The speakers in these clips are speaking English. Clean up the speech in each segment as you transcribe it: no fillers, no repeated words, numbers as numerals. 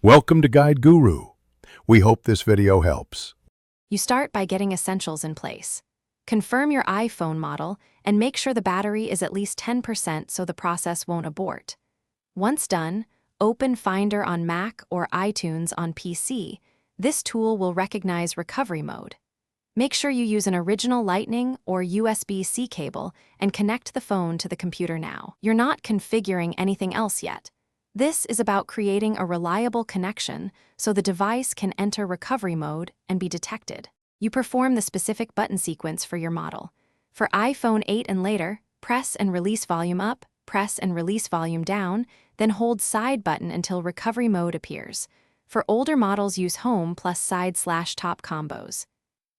Welcome to Guide Guru. We hope this video helps. You start by getting essentials in place. Confirm your iPhone model and make sure the battery is at least 10% so the process won't abort. Once done, open Finder on Mac or iTunes on PC. This tool will recognize recovery mode. Make sure you use an original Lightning or USB-C cable and connect the phone to the computer now. You're not configuring anything else yet. This is about creating a reliable connection so the device can enter recovery mode and be detected. You perform the specific button sequence for your model. For iPhone 8 and later, press and release volume up, press and release volume down, then hold side button until recovery mode appears. For older models, use home plus side/top combos.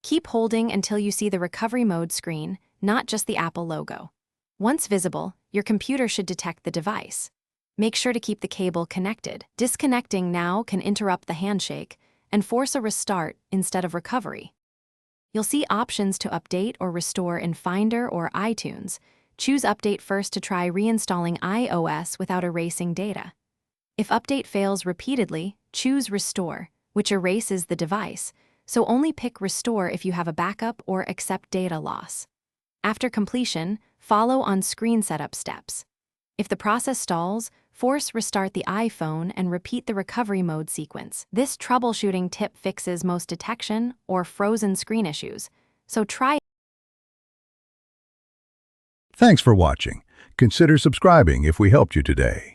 Keep holding until you see the recovery mode screen, not just the Apple logo. Once visible, your computer should detect the device. Make sure to keep the cable connected. Disconnecting now can interrupt the handshake and force a restart instead of recovery. You'll see options to update or restore in Finder or iTunes. Choose Update first to try reinstalling iOS without erasing data. If update fails repeatedly, choose Restore, which erases the device, so only pick Restore if you have a backup or accept data loss. After completion, follow on-screen setup steps. If the process stalls, force restart the iPhone and repeat the recovery mode sequence. This troubleshooting tip fixes most detection or frozen screen issues, so try. Thanks for watching. Consider subscribing if we helped you today.